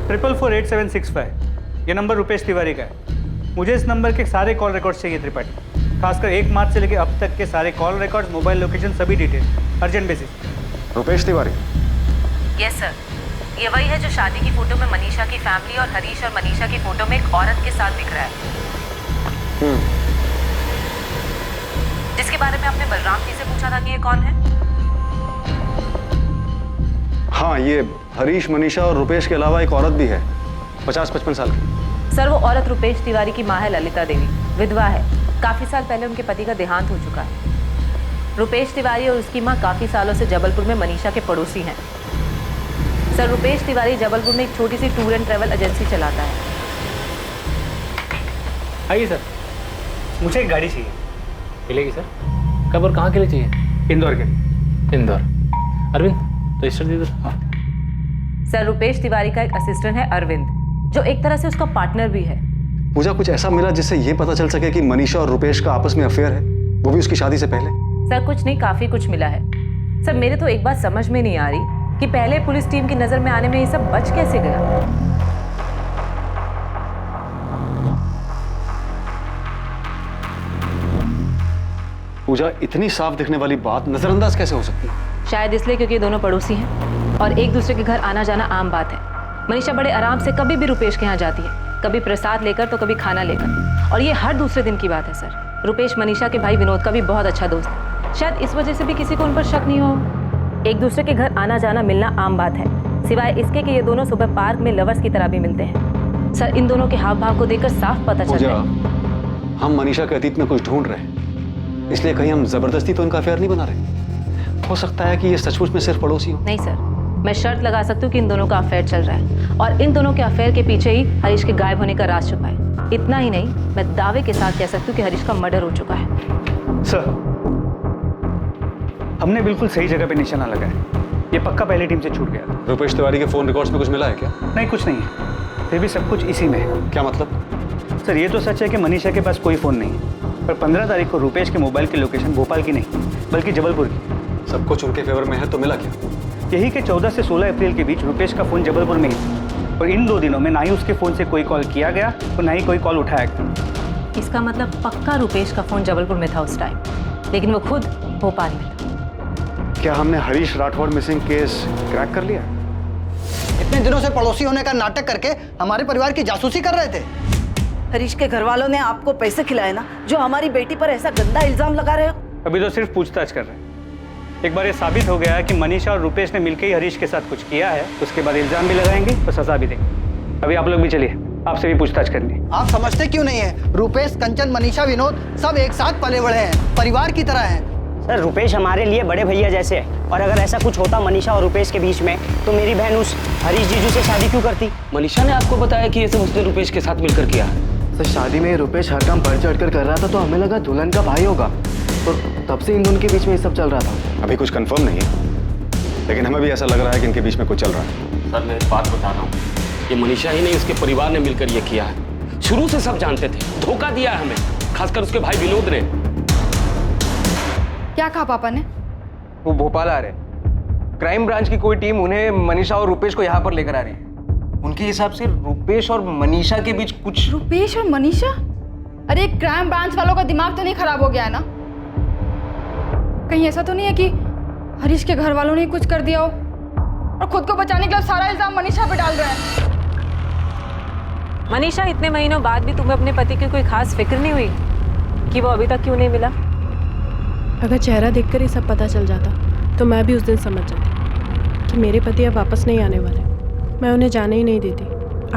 ट्रिपल 48765 ये नंबर रुपेश तिवारी का है। मुझे इस नंबर के सारे कॉल रिकॉर्ड्स चाहिए त्रिपाठी, खासकर 1 मार्च से लेकर अब तक के सारे कॉल रिकॉर्ड्स, मोबाइल लोकेशन, सभी detail, urgent basis. Rupesh Tiwari? Yes sir, ये वही है जो शादी की फोटो में मनीषा की फैमिली और हरीश और मनीषा की फोटो में एक औरत के साथ दिख रहा है, जिसके बारे में आपने बलराम जी से पूछा था कि ये कौन है? हाँ, ये हरीश, मनीषा और रुपेश के अलावा एक औरत भी है, 50-55 साल की। सर वो औरत रुपेश तिवारी की माँ है ललिता देवी, विधवा है। काफी साल पहले उनके पति का देहांत हो चुका है। रुपेश तिवारी और उसकी माँ काफी सालों से जबलपुर में मनीषा के पड़ोसी हैं। सर रुपेश तिवारी जबलपुर में एक छोटी सी टूर एंड ट्रैवल एजेंसी चलाता है। आइए सर, मुझे एक गाड़ी चाहिए। मिलेगी सर। कब और कहाँ के लिए चाहिए? इंदौर के लिए। इंदौर। अरविंद रजिस्टर दे दो। हाँ। सर रुपेश तिवारी का एक असिस्टेंट है अरविंद, जो एक तरह से उसका पार्टनर भी है। पूजा, कुछ ऐसा मिला जिससे ये पता चल सके कि मनीषा और रुपेश का आपस में अफेयर है, वो भी उसकी शादी से पहले? सर कुछ नहीं, काफी कुछ मिला है। सर मेरे तो एक बात समझ में नहीं आ रही कि पहले पुलिस टीम की नजर में आने में ये सब बच कैसे गया। पूजा, इतनी साफ दिखने वाली बात नजरअंदाज कैसे हो सकती है? शायद इसलिए क्योंकि दोनों पड़ोसी हैं और एक दूसरे के घर आना जाना आम बात है। मनीषा बड़े आराम से कभी भी रुपेश के यहाँ जाती है, कभी प्रसाद लेकर तो कभी खाना लेकर, और ये हर दूसरे दिन की बात है। सर रुपेश मनीषा के भाई विनोद का भी बहुत अच्छा दोस्त है, शायद इस वजह से भी किसी को उन पर शक नहीं हो। एक दूसरे के घर आना जाना मिलना आम बात है, सिवाय इसके कि ये दोनों सुबह पार्क में लवर्स की तरह भी मिलते हैं। सर इन दोनों के हाव भाव को देखकर साफ पता चल रहा है। हम मनीषा के अतीत में कुछ ढूंढ रहे हैं, इसलिए कहीं हम जबरदस्ती तो इनका अफेयर नहीं बना रहे। हो सकता है कि ये सचमुच में सिर्फ पड़ोसी हो। नहीं सर, मैं शर्त लगा सकती हूँ कि इन दोनों का अफेयर चल रहा है और इन दोनों के अफेयर के पीछे ही हरीश के गायब होने का राज छुपा है। इतना ही नहीं, मैं दावे के साथ कह सकती हूँ कि हरीश का मर्डर हो चुका है। सर, हमने बिल्कुल सही जगह पे निशाना लगाया। ये पक्का पहली टीम से छूट गया था। रुपेश तिवारी के फोन रिकॉर्ड्स में कुछ मिला है क्या? नहीं, कुछ नहीं है, फिर भी सब कुछ इसी में है। क्या मतलब? सर, ये तो सच है कि मनीषा के पास कोई फ़ोन नहीं है, पर 15 तारीख को रुपेश के मोबाइल की लोकेशन भोपाल की नहीं बल्कि जबलपुर की। सब कुछ उनके फेवर में है तो मिला क्या? यही कि 14 से 16 अप्रैल के बीच रुपेश का फ़ोन जबलपुर में ही था, और इन 2 दिनों में ना ही उसके फ़ोन से कोई कॉल किया गया और ना ही कोई कॉल उठाया गया। इसका मतलब पक्का रुपेश का फ़ोन जबलपुर में था उस टाइम, लेकिन वो खुद भोपाल में था। क्या हमने Harish Rathore missing case crack कर लिया? इतने दिनों से पड़ोसी होने का नाटक करके हमारे परिवार की जासूसी कर रहे थे। हरीश के घर वालों ने आपको पैसे खिलाए ना, जो हमारी बेटी पर ऐसा गंदा इल्जाम लगा रहे हो? अभी तो सिर्फ पूछताछ कर रहे हैं। एक बार ये साबित हो गया कि मनीषा और रुपेश ने मिलकर ही हरीश के साथ कुछ किया है, उसके बाद इल्जाम भी लगाएंगे और सजा भी देंगे। अभी आप लोग भी चलिए, आपसे भी पूछताछ करनी है। आप समझते क्यों नहीं है? रुपेश, कंचन, मनीषा, विनोद सब एक साथ पले बड़े हैं, परिवार की तरह हैं। सर, रुपेश हमारे लिए बड़े भैया जैसे है, और अगर ऐसा कुछ होता मनीषा और रुपेश के बीच में तो मेरी बहन उस हरीश जीजू से शादी क्यों करती? मनीषा ने आपको बताया कि ये सब उसने रुपेश के साथ मिलकर किया है? सर, शादी में रुपेश हर काम बढ़ चढ़ कर रहा था, तो हमें लगा दुल्हन का भाई होगा, तो तब से इन दोनों के बीच में ये सब चल रहा था। अभी कुछ कंफर्म नहीं है, लेकिन हमें भी ऐसा लग रहा है कि इनके बीच में कुछ चल रहा है। सर, मैं एक बात बता रहा हूँ, ये मनीषा ही नहीं, उसके परिवार ने मिलकर ये किया है। शुरू से सब जानते थे, धोखा दिया है हमें, खासकर उसके भाई विनोद ने। क्या कहा पापा ने? वो भोपाल आ रहे हैं। क्राइम ब्रांच की कोई टीम उन्हें मनीषा और रुपेश को यहाँ पर लेकर आ रही है। उनके हिसाब से रुपेश और मनीषा के बीच कुछ। रुपेश और मनीषा? अरे, क्राइम ब्रांच वालों का दिमाग तो नहीं खराब हो गया है ना? कहीं ऐसा तो नहीं है कि हरीश के घर वालों ने कुछ कर दिया हो और खुद को बचाने के लिए सारा इल्जाम मनीषा पे डाल रहे हैं? मनीषा, इतने महीनों बाद भी तुम्हें अपने पति की कोई खास फिक्र नहीं हुई कि वो अभी तक क्यों नहीं मिला? अगर चेहरा देखकर ही सब पता चल जाता तो मैं भी उस दिन समझ जाती कि मेरे पति अब वापस नहीं आने वाले। मैं उन्हें जाने ही नहीं देती।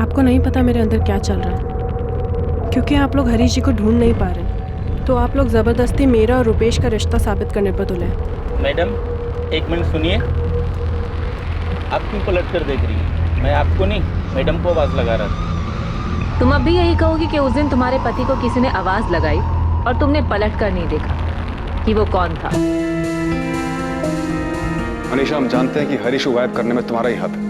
आपको नहीं पता मेरे अंदर क्या चल रहा है, क्योंकि आप लोग हरीश जी को ढूंढ नहीं पा रहे, तो आप लोग ज़बरदस्ती मेरा और रुपेश का रिश्ता साबित करने पर तुले हैं। मैडम, एक मिनट सुनिए। आप क्यों पलट कर देख रही हैं? मैं आपको नहीं, मैडम को आवाज़ लगा रहा था। तुम अब भी यही कहोगी कि उस दिन तुम्हारे पति को किसी ने आवाज़ लगाई और तुमने पलट कर नहीं देखा कि वो कौन था? मनीषा, हम जानते हैं कि हरीश को गायब करने में तुम्हारा ही हाथ है।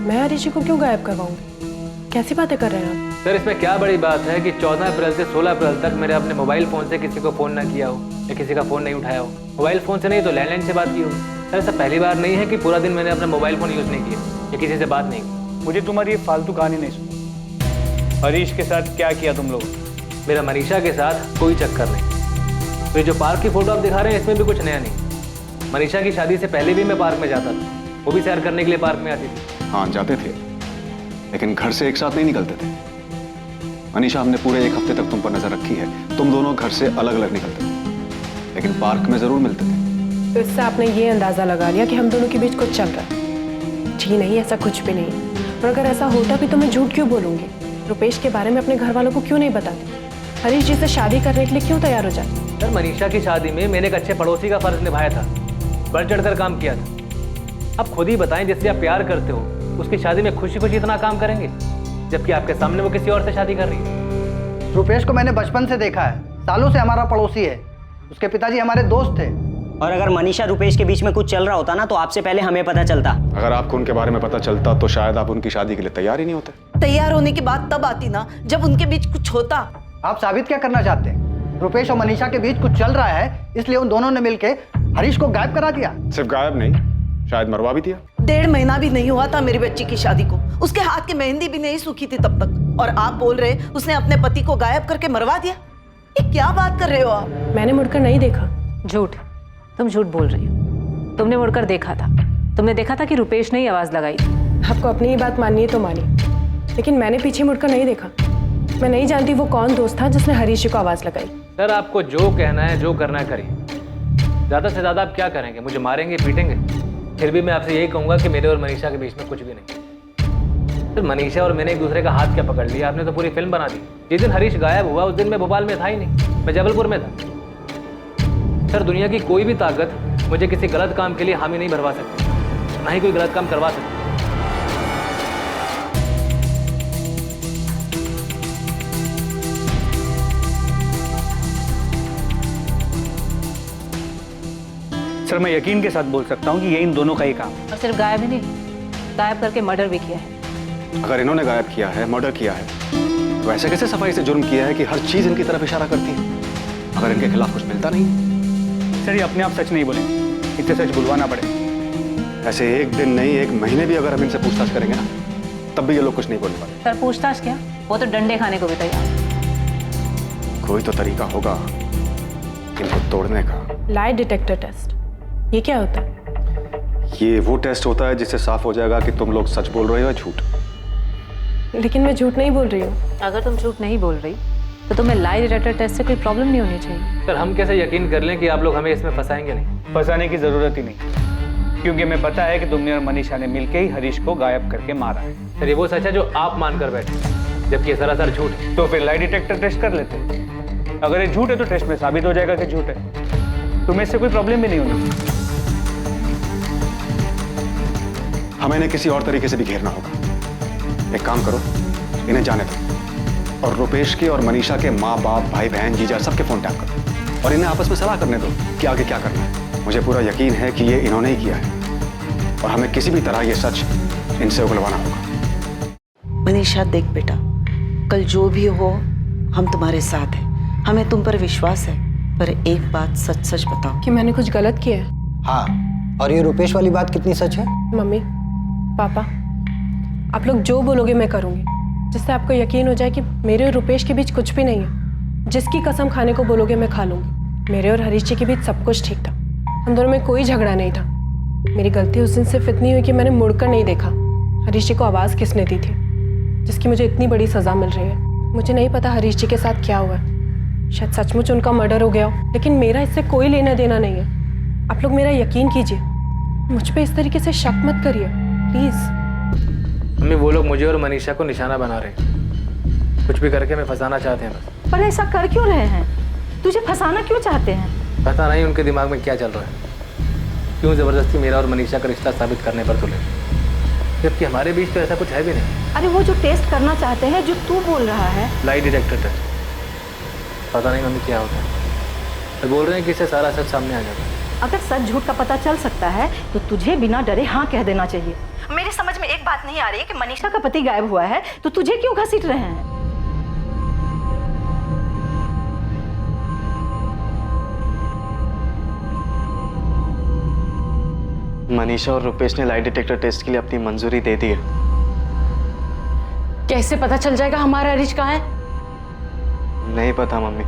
मैं हरीश जी को क्यों गायब करवाऊंगी? कैसी बातें कर रहे हैं आप? सर, इसमें क्या बड़ी बात है कि 14 अप्रैल से 16 अप्रैल तक मैंने अपने मोबाइल फ़ोन से किसी को फ़ोन ना किया हो या किसी का फ़ोन नहीं उठाया हो। मोबाइल फ़ोन से नहीं तो लैंडलाइन से बात की हो। सर, ऐसा पहली बार नहीं है कि पूरा दिन मैंने अपना मोबाइल फ़ोन यूज़ नहीं किया या किसी से बात नहीं की। मुझे तुम्हारी ये फालतू कहानी नहीं सुनी। हरीश के साथ क्या किया तुम लोगों ने? मेरा मनीषा के साथ कोई चक्कर नहीं। तो ये जो पार्क की फ़ोटो आप दिखा रहे हैं, इसमें भी कुछ नया नहीं। मनीषा की शादी से पहले भी मैं पार्क में जाता था, वो भी सैर करने के लिए पार्क में आती थी। हाँ, जाते थे, लेकिन घर से एक साथ नहीं निकलते थे। मनीषा, हमने पूरे 1 हफ्ते तक तुम पर नजर रखी है, तुम दोनों घर से अलग अलग निकलते थे, लेकिन पार्क में जरूर मिलते थे। तो इससे आपने ये अंदाज़ा लगा लिया कि हम दोनों के बीच कुछ चल रहा है? जी नहीं, ऐसा कुछ भी नहीं। और अगर ऐसा होता भी तो मैं झूठ क्यों बोलूँगी? रुपेश के बारे में अपने घर वालों को क्यों नहीं बताती? हरीश जी से शादी करने के लिए क्यों तैयार हो जाती? सर, मनीषा की शादी में मैंने एक अच्छे पड़ोसी का फर्ज निभाया था, बढ़ चढ़कर काम किया था। अब खुद ही बताएं, जिससे आप प्यार करते हो उसकी शादी में खुशी खुशी इतना काम करेंगे, जबकि आपके सामने वो किसी और से शादी कर रही है। रुपेश को मैंने बचपन से देखा है, सालों से हमारा पड़ोसी है। उसके पिताजी हमारे दोस्त थे। और अगर मनीषा रुपेश के बीच में कुछ चल रहा होता ना, तो आपसे पहले हमें पता चलता। अगर आपको उनके बारे में पता चलता तो शायद आप उनकी शादी के लिए तैयार ही नहीं होते। तैयार होने की बात तब आती ना जब उनके बीच कुछ होता। आप साबित क्या करना चाहते हैं? रुपेश और मनीषा के बीच कुछ चल रहा है, इसलिए उन दोनों ने मिलकर हरीश को गायब करा दिया। सिर्फ गायब नहीं, शायद मरवा भी दिया। 1.5 महीना भी नहीं हुआ था मेरी बच्ची की शादी को, उसके हाथ की मेहंदी भी नहीं सूखी थी तब तक, और आप बोल रहे उसने अपने पति को गायब करके मरवा दिया? ये क्या बात कर रहे हो आप? मैंने मुड़कर नहीं देखा। झूठ, तुम झूठ बोल रही हो। तुमने मुड़कर देखा था, तुमने देखा था कि रुपेश ने ही आवाज़ लगाई थी। आपको अपनी ही बात माननी है तो मानिए, लेकिन मैंने पीछे मुड़कर नहीं देखा। मैं नहीं जानती वो कौन दोस्त था जिसने हरीश जी को आवाज़ लगाई। सर, आपको जो कहना है, जो करना है करिए। ज़्यादा से ज़्यादा आप क्या करेंगे? मुझे मारेंगे, पीटेंगे? फिर भी मैं आपसे यही कहूँगा कि मेरे और मनीषा के बीच में कुछ भी नहीं। सर, मनीषा और मैंने एक दूसरे का हाथ क्या पकड़ लिया? आपने तो पूरी फिल्म बना दी। जिस दिन हरीश गायब हुआ उस दिन मैं भोपाल में था ही नहीं, मैं जबलपुर में था। सर, दुनिया की कोई भी ताकत मुझे किसी गलत काम के लिए हामी नहीं भरवा सकती, ना ही कोई गलत काम करवा सकती। सर मैं यकीन के साथ बोल सकता हूँ कि ये इन दोनों का ही काम है। और सिर्फ गायब ही नहीं, गायब करके मर्डर भी किया है। अगर इन्होंने गायब किया है, मर्डर किया है, तो ऐसे कैसे सफाई से जुर्म किया है कि हर चीज इनकी तरफ इशारा करती है? अगर इनके खिलाफ कुछ मिलता नहीं। सर ये अपने आप सच नहीं बोलेंगे, इतने सच बुलवाना पड़ेगा। ऐसे एक दिन नहीं, एक महीने भी अगर हम इनसे पूछताछ करेंगे ना, तब भी ये लोग कुछ नहीं बोल पाते। सर पूछताछ क्या, वो तो डंडे खाने को भी तैयार। कोई तो तरीका होगा इनको तोड़ने का। लाई डिटेक्टर टेस्ट, ये क्या होता है? ये वो टेस्ट होता है जिससे साफ हो जाएगा कि तुम लोग सच बोल रहे हो या झूठ। लेकिन मैं झूठ नहीं बोल रही हूँ। अगर तुम झूठ नहीं बोल रही तो तुम्हें लाई डिटेक्टर टेस्ट से कोई प्रॉब्लम नहीं होनी चाहिए। सर हम कैसे यकीन कर लें कि आप लोग हमें इसमें फंसाएंगे नहीं? फंसाने की जरूरत ही नहीं, क्योंकि हमें पता है कि तुमने और मनीषा ने मिलकर ही हरीश को गायब करके मारा है। सर ये वो सच है जो आप मानकर बैठे, जबकि ये सरासर झूठ है। तो फिर लाई डिटेक्टर टेस्ट कर लेते हैं। अगर ये झूठ है तो टेस्ट में साबित हो जाएगा कि झूठ है। तुम्हें इससे कोई प्रॉब्लम भी नहीं होनी। हमें इन्हें किसी और तरीके से भी घेरना होगा। एक काम करो, इन्हें जाने दो और रुपेश के और मनीषा के माँ बाप, भाई बहन, जीजा सबके फोन टैप करो और इन्हें आपस में सलाह करने दो कि आगे क्या करना है। मुझे पूरा यकीन है कि ये इन्होंने ही किया है और हमें किसी भी तरह ये सच इनसे उगलवाना होगा। मनीषा देख बेटा, कल जो भी हो हम तुम्हारे साथ हैं, हमें तुम पर विश्वास है, पर एक बात सच सच बताओ कि मैंने कुछ गलत किया है। हाँ, और ये रुपेश वाली बात कितनी सच है? मम्मी पापा, आप लोग जो बोलोगे मैं करूँगी, जिससे आपको यकीन हो जाए कि मेरे और रुपेश के बीच कुछ भी नहीं है। जिसकी कसम खाने को बोलोगे मैं खा लूँगी। मेरे और हरीश जी के बीच सब कुछ ठीक था, हम दोनों में कोई झगड़ा नहीं था। मेरी गलती उस दिन सिर्फ इतनी हुई कि मैंने मुड़कर नहीं देखा हरीश जी को आवाज़ किसने दी थी, जिसकी मुझे इतनी बड़ी सज़ा मिल रही है। मुझे नहीं पता हरीश जी के साथ क्या हुआ है, शायद सचमुच उनका मर्डर हो गया हो, लेकिन मेरा इससे कोई लेना देना नहीं है। आप लोग मेरा यकीन कीजिए, मुझ पर इस तरीके से शक मत करिए प्लीज़। मम्मी वो लोग मुझे और मनीषा को निशाना बना रहे हैं, कुछ भी करके हमें फंसाना चाहते हैं बस। पर ऐसा कर क्यों रहे हैं? तुझे फंसाना क्यों चाहते हैं? पता नहीं उनके दिमाग में क्या चल रहा है, क्यों जबरदस्ती मेरा और मनीषा का रिश्ता साबित करने पर तुले, जबकि हमारे बीच तो ऐसा कुछ है भी नहीं। अरे वो जो टेस्ट करना चाहते हैं, जो तू बोल रहा है, लाई डिटेक्टर टेस्ट, पता नहीं मम्मी क्या होता है। तो बोल रहे हैं कि इससे सारा सच सामने आ जाता है। अगर सच झूठ का पता चल सकता है तो तुझे बिना डरे हाँ कह देना चाहिए। मेरी समझ में एक बात नहीं आ रही है कि मनीषा का पति गायब हुआ है तो तुझे क्यों घसीट रहे हैं? मनीषा और रुपेश ने लाई डिटेक्टर टेस्ट के लिए अपनी मंजूरी दे दी है। कैसे पता चल जाएगा हमारा हरीश कहाँ है? नहीं पता मम्मी।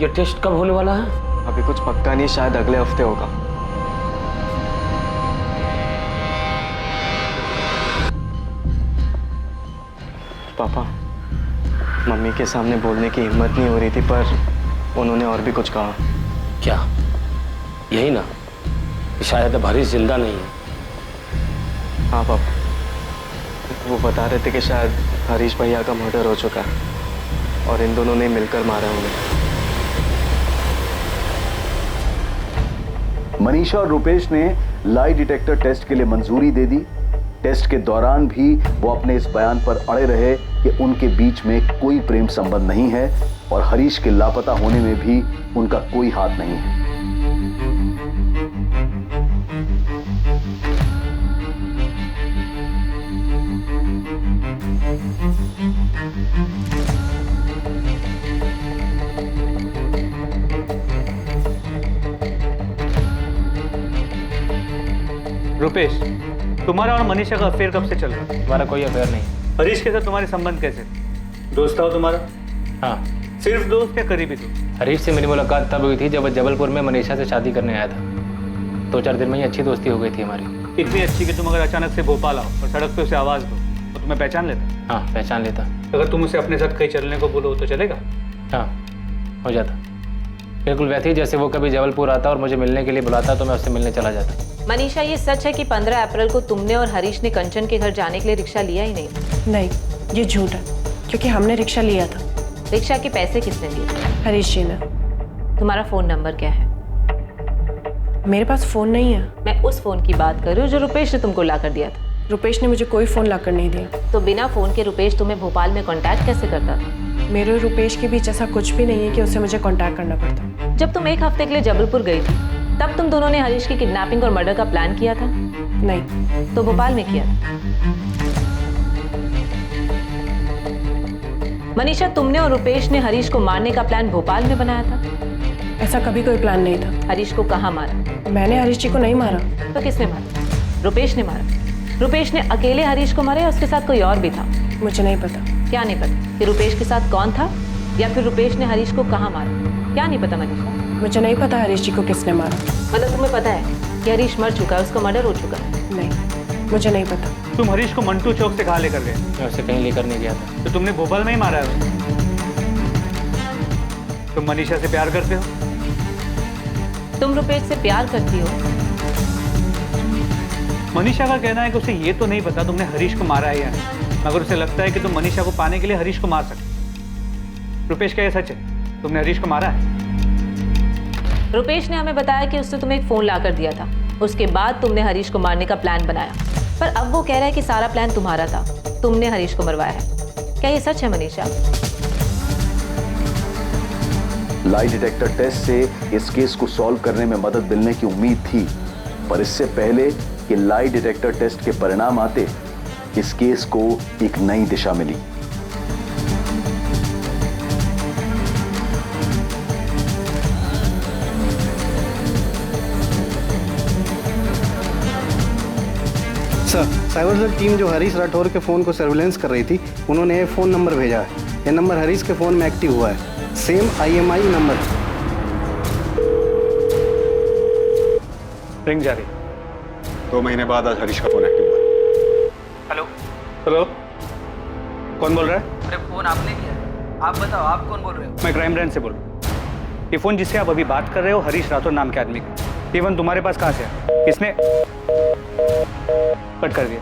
ये टेस्ट कब होने वाला है? अभी कुछ पक्का नहीं, शायद अगले हफ्ते होगा। पापा, मम्मी के सामने बोलने की हिम्मत नहीं हो रही थी, पर उन्होंने और भी कुछ कहा। क्या? यही ना कि शायद अब हरीश जिंदा नहीं है। हाँ पापा, वो बता रहे थे कि शायद हरीश भैया का मर्डर हो चुका है और इन दोनों ने मिलकर मारा उन्हें। मनीषा और रुपेश ने लाई डिटेक्टर टेस्ट के लिए मंजूरी दे दी। टेस्ट के दौरान भी वो अपने इस बयान पर अड़े रहे कि उनके बीच में कोई प्रेम संबंध नहीं है और हरीश के लापता होने में भी उनका कोई हाथ नहीं है। रुपेश, तुम्हारा और मनीषा का अफेयर कब से चल रहा है? हमारा कोई अफेयर नहीं। हरीश के साथ तुम्हारे संबंध कैसे? दोस्त था वो तुम्हारा? हाँ। सिर्फ दोस्त या करीबी दोस्त? हरीश से मेरी मुलाकात तब हुई थी जब वो जबलपुर में मनीषा से शादी करने आया था। 2-4 दिन में ही अच्छी दोस्ती हो गई थी हमारी। इतनी अच्छी कि तुम अगर अचानक से भोपाल आओ और सड़क पे उसे आवाज़ दो तो तुम्हें पहचान लेता? हाँ, पहचान लेता। अगर तुम उसे अपने साथ कहीं चलने को बोलो तो चलेगा? हाँ, हो जाता। बिल्कुल वैसे ही जैसे वो कभी जबलपुर आता और मुझे मिलने के लिए बुलाता तो मैं उससे मिलने चला जाता। मनीषा, ये सच है कि 15 अप्रैल को तुमने और हरीश ने कंचन के घर जाने के लिए रिक्शा लिया ही नहीं? नहीं, ये झूठ है, क्योंकि हमने रिक्शा लिया था। रिक्शा के पैसे किसने दिए? हरीश जी ने। तुम्हारा फोन नंबर क्या है? मेरे पास फोन नहीं है। मैं उस फोन की बात कर रही हूँ जो रुपेश ने तुमको ला कर दिया था। रुपेश ने मुझे कोई फोन ला कर नहीं दिया। तो बिना फोन के रुपेश तुम्हें भोपाल में कांटेक्ट कैसे करता था? मेरे और रुपेश के बीच ऐसा कुछ भी नहीं है कि उसे मुझे कांटेक्ट करना पड़ता। जब तुम 1 हफ्ते के लिए जबलपुर गई थी तब तुम दोनों ने हरीश की किडनैपिंग और मर्डर का प्लान किया था? नहीं। तो भोपाल में किया था। मनीषा, तुमने और रुपेश ने हरीश को मारने का प्लान भोपाल में बनाया था? ऐसा कभी कोई प्लान नहीं था। हरीश को कहाँ मारा? मैंने हरीश जी को नहीं मारा। तो किसने मारा? रुपेश ने मारा। रुपेश ने अकेले हरीश को मारा या उसके साथ कोई और भी था? मुझे नहीं पता। क्या नहीं पता कि रुपेश के साथ कौन था, या फिर रुपेश ने हरीश को कहाँ मारा? क्या नहीं पता मनीषा? मुझे नहीं पता हरीश जी को किसने मारा। मतलब तुम्हें पता है कि हरीश मर चुका है, उसका मर्डर हो चुका है? नहीं, मुझे नहीं पता। तुम हरीश को मंटू चौक से कहाँ लेकर गए? घर से कहीं लेकर नहीं गया था। तो तुमने भोपाल में ही मारा है? तुम मनीषा से प्यार करते हो? तुम रुपेश से प्यार करती हो? मनीषा का कहना है कि उसे ये तो नहीं पता तुमने हरीश को मारा है या नहीं, मगर उसे लगता है कि तुम मनीषा को पाने के लिए हरीश को मार सकते। रुपेश, क्या ये सच है? तुमने हरीश को मारा है? रुपेश ने हमें बताया कि उसने तुम्हें एक फोन लाकर दिया था, उसके बाद तुमने हरीश को मारने का प्लान बनाया। पर अब वो कह रहा है कि सारा प्लान तुम्हारा था, तुमने हरीश को मरवाया है। क्या ये सच है मनीषा? लाई डिटेक्टर टेस्ट से इस केस को सॉल्व करने में मदद मिलने की उम्मीद थी, पर इससे पहले कि लाई डिटेक्टर टेस्ट के परिणाम आते, इस केस को एक नई दिशा मिली। सर, साइबर सेल टीम जो हरीश राठौर के फ़ोन को सर्विलेंस कर रही थी, उन्होंने ये फ़ोन नंबर भेजा है। ये नंबर हरीश के फ़ोन में एक्टिव हुआ है, सेम IMI नंबर। रिंग जा रही। 2 महीने बाद आज हरीश का फोन एक्टिव हुआ। हेलो हेलो, कौन बोल रहा है? अरे फोन आपने किया? आप बताओ, आप कौन बोल रहे हो? मैं क्राइम ब्रांच से बोल रहा हूँ। ये फोन जिससे आप अभी बात कर रहे हो हरीश राठौर नाम के आदमी का, ये फोन तुम्हारे पास कहाँ से है? किसने कट कर दिया?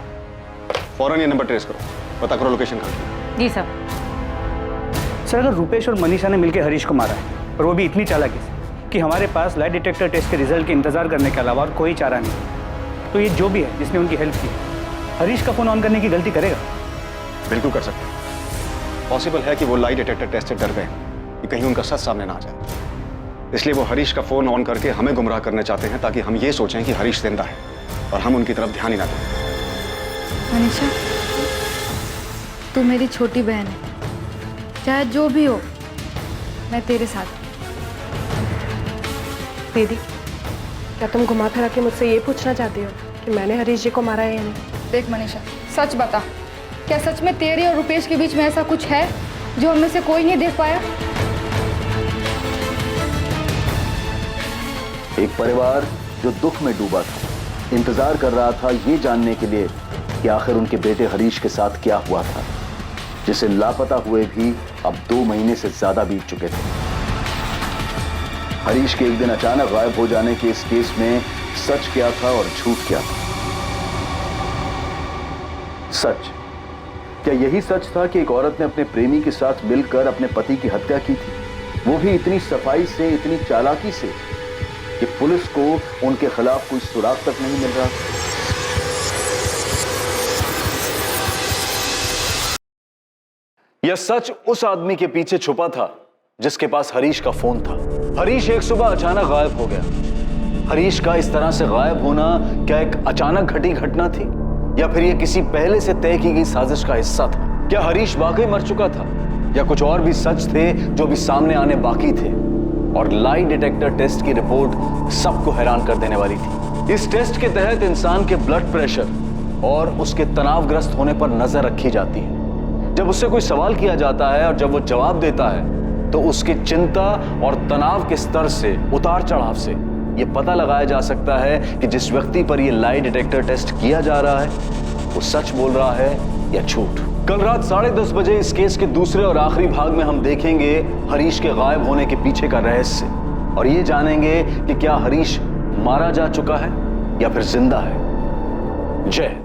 फौरन ये नंबर ट्रेस करो, पता करो लोकेशन कहाँ की। जी सर। सर, अगर रुपेश और मनीषा ने मिलकर हरीश को मारा है, और वो भी इतनी चालाकी से कि हमारे पास लाई डिटेक्टर टेस्ट के रिजल्ट के इंतजार करने के अलावा और कोई चारा नहीं, तो ये जो भी है जिसने उनकी हेल्प की, हरीश का फोन ऑन करने की गलती करेगा? बिल्कुल कर सकते हैं। पॉसिबल है कि वो लाई डिटेक्टर टेस्ट से डर गए कि कहीं उनका सच सामने ना आ जाए, इसलिए वो हरीश का फोन ऑन करके हमें गुमराह करना चाहते हैं, ताकि हम ये सोचें कि हरीश जिंदा है और हम उनकी तरफ ध्यान ही ना दें। मनीषा, तू मेरी छोटी बहन है, चाहे जो भी हो मैं तेरे साथ। दीदी, क्या तुम घुमा फिरा के मुझसे ये पूछना चाहती हो कि मैंने हरीश जी को मारा है या नहीं? देख मनीषा, सच बता, क्या सच में तेरे और रुपेश के बीच में ऐसा कुछ है जो हम में से कोई नहीं देख पाया? एक परिवार जो दुख में डूबा था, इंतजार कर रहा था ये जानने के लिए कि आखिर उनके बेटे हरीश के साथ क्या हुआ था, जिसे लापता हुए भी अब 2 महीने से ज्यादा बीत चुके थे। हरीश के एक दिन अचानक गायब हो जाने के इस केस में सच क्या था और झूठ क्या था? सच, क्या यही सच था कि एक औरत ने अपने प्रेमी के साथ मिलकर अपने पति की हत्या की थी, वो भी इतनी सफाई से, इतनी चालाकी से कि पुलिस को उनके खिलाफ कोई सुराग तक नहीं मिल रहा? यह सच उस आदमी के पीछे छुपा था जिसके पास हरीश का फोन था। हरीश एक सुबह अचानक गायब हो गया। हरीश का इस तरह से गायब होना क्या एक अचानक घटी घटना थी, या फिर यह किसी पहले से तय की गई साजिश का हिस्सा था? क्या हरीश वाकई मर चुका था, या कुछ और भी सच थे जो भी सामने आने बाकी थे? और लाई डिटेक्टर टेस्ट की रिपोर्ट सबको हैरान कर देने वाली थी। इस टेस्ट के तहत इंसान के ब्लड प्रेशर और उसके तनावग्रस्त होने पर नजर रखी जाती है। जब उससे कोई सवाल किया जाता है और जब वो जवाब देता है, तो उसकी चिंता और तनाव के स्तर से, उतार चढ़ाव से ये पता लगाया जा सकता है कि जिस व्यक्ति पर ये लाई डिटेक्टर टेस्ट किया जा रहा है वो सच बोल रहा है या झूठ। कल रात 10:30 बजे इस केस के दूसरे और आखिरी भाग में हम देखेंगे हरीश के गायब होने के पीछे का रहस्य, और ये जानेंगे कि क्या हरीश मारा जा चुका है या फिर जिंदा है। जय